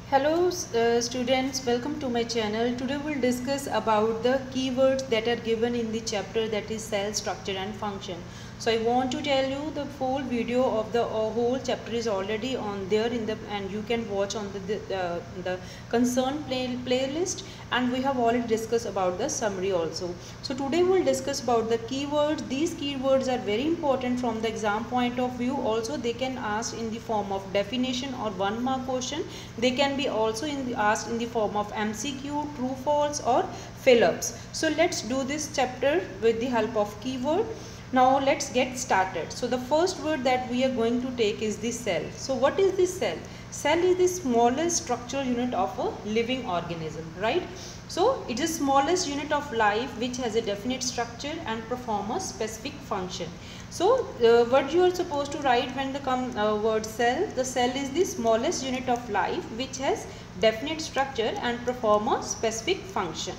Hello students, welcome to my channel. Today we'll discuss about the keywords that are given in the chapter, that is cell structure and function. So I want to tell you the full video of the whole chapter is already on there and you can watch on the concerned playlist, and we have already discussed about the summary also. So today we'll discuss about the keywords. These keywords are very important from the exam point of view. Also they can ask in the form of definition or 1 mark question. They can be also asked in the form of MCQ, true false or fill-ups. So let's do this chapter with the help of keyword. Now let's get started. So the first word that we are going to take is the cell. So what is the cell? Cell is the smallest structural unit of a living organism, right? So it is the smallest unit of life which has a definite structure and perform a specific function. So what you are supposed to write when the word cell? The cell is the smallest unit of life which has definite structure and perform a specific function.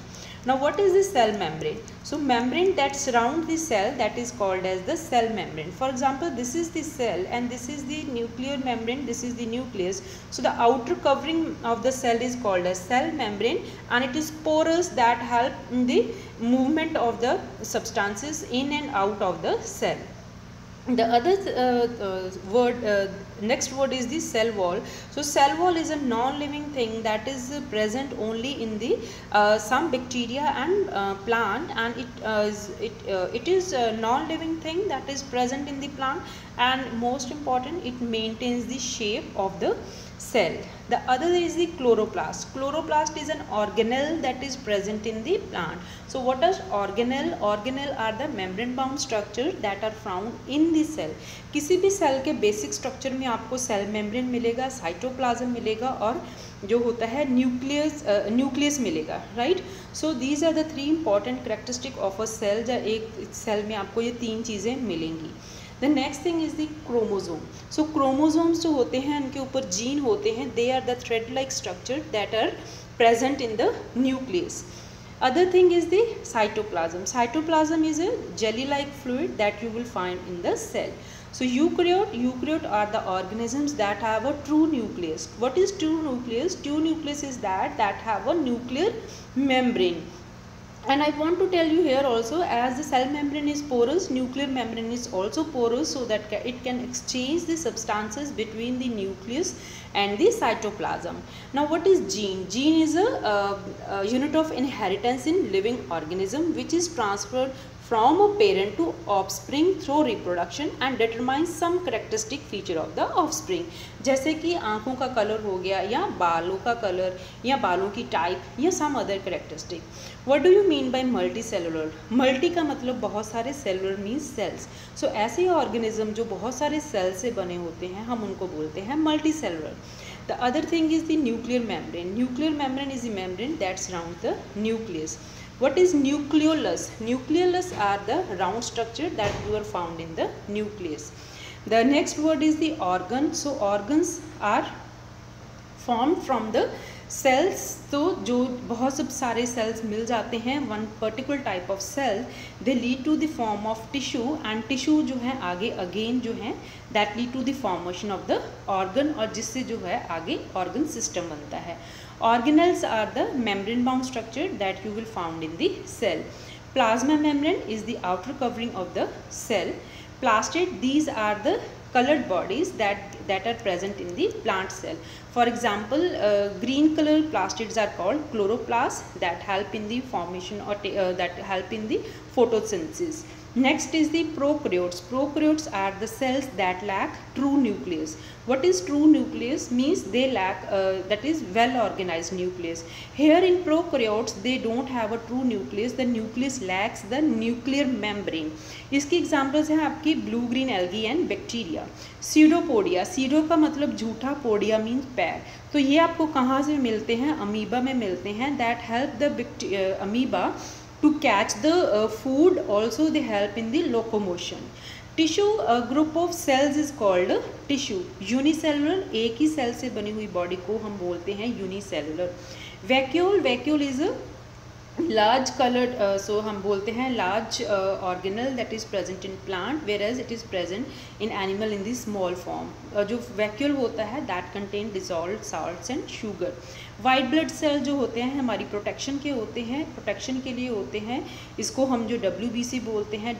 Now what is the cell membrane? So membrane that surrounds the cell, that is called as the cell membrane. For example, this is the cell and this is the nuclear membrane, this is the nucleus. So the outer covering of the cell is called as cell membrane, and it is porous that help in the movement of the substances in and out of the cell. The other next word is the cell wall. So cell wall is a non-living thing that is present only in the some bacteria and plant, and it is a non-living thing that is present in the plant, and most important, it maintains the shape of the cell. The other is the chloroplast. Chloroplast is an organelle that is present in the plant. So what is organelle? Organelle are the membrane bound structure that are found in the cell. किसी भी cell के basic structure में आपको cell membrane मिलेगा, cytoplasm मिलेगा और जो होता है न्यूक्लियस मिलेगा, right? So these are the 3 important characteristic of a cell. एक सेल में आपको ये 3 चीज़ें मिलेंगी. The next thing is the chromosome. So chromosomes जो होते हैं उनके ऊपर जीन होते हैं. They are the thread like structure that are present in the nucleus. Other thing is the cytoplasm. Cytoplasm is a jelly-like fluid that you will find in the cell. So eukaryote are the organisms that have a true nucleus. What is true nucleus? True nucleus is that have a nuclear membrane. And I want to tell you here also, as the cell membrane is porous, nuclear membrane is also porous, so that it can exchange the substances between the nucleus and the cytoplasm. Now what is gene? Gene is a unit of inheritance in living organism which is transferred from a parent to offspring through reproduction and determines some characteristic feature of the offspring. जैसे कि आँखों का colour हो गया, या बालों का colour, या बालों की टाइप, या some other characteristic. What do you mean by multicellular? Multi का मतलब बहुत सारे, cellular means cells. So ऐसे organism जो बहुत सारे cells से बने होते हैं, हम उनको बोलते हैं multicellular. The other thing is the nuclear membrane. Nuclear membrane is the membrane that surrounds the nucleus. What is nucleolus? Nucleolus are the round structure that you are found in the nucleus. The next word is the organ. So organs are formed from the cells. तो जो बहुत सब सारे cells मिल जाते हैं, one particular type of cell, they lead to the form of tissue, and tissue जो है आगे again जो है that lead to the formation of the organ, और जिससे जो है आगे organ system बनता है. Organelles are the membrane bound structure that you will found in the cell. Plasma membrane is the outer covering of the cell. Plastid, these are the colored bodies that are present in the plant cell. For example, green color plastids are called chloroplasts that help in the formation or that help in the photosynthesis. Next is the prokaryotes. Prokaryotes are the cells that lack true nucleus. What is true nucleus? Means they lack that is well organized nucleus. Here in prokaryotes they don't have a true nucleus. The nucleus lacks the nuclear membrane. इसकी examples हैं आपकी blue green algae and bacteria. Pseudopodia. Pseudo का मतलब झूठा, podia means पैर. तो ये आपको कहाँ से मिलते हैं? अमीबा में मिलते हैं. That help the amoeba to catch the food. Also they help in the locomotion. Tissue, a group of cells is called tissue. Unicellular, एक ही सेल से बनी हुई बॉडी को हम बोलते हैं unicellular. Vacuole, vacuole is a large coloured, so हम बोलते हैं large organelle that is present in plant, whereas it is present in animal in the small form. जो वैक्यूल होता है that contain dissolve salts and sugar. White blood cell जो होते हैं हमारी प्रोटेक्शन के होते हैं, प्रोटेक्शन के लिए होते हैं। इसको हम जो WBC बोलते हैं,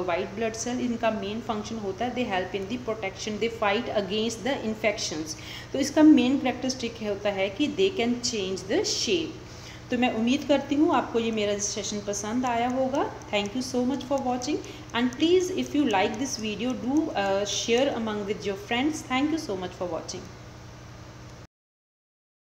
वाइट ब्लड सेल, इनका मेन फंक्शन होता है they help in the protection, they fight against the infections. तो इसका मेन करेक्टरिस्टिक होता है कि they can change the shape. तो मैं उम्मीद करती हूँ आपको ये मेरा सेशन पसंद आया होगा। Thank you so much for watching, and please if you like this video do share among with your friends. Thank you so much for watching.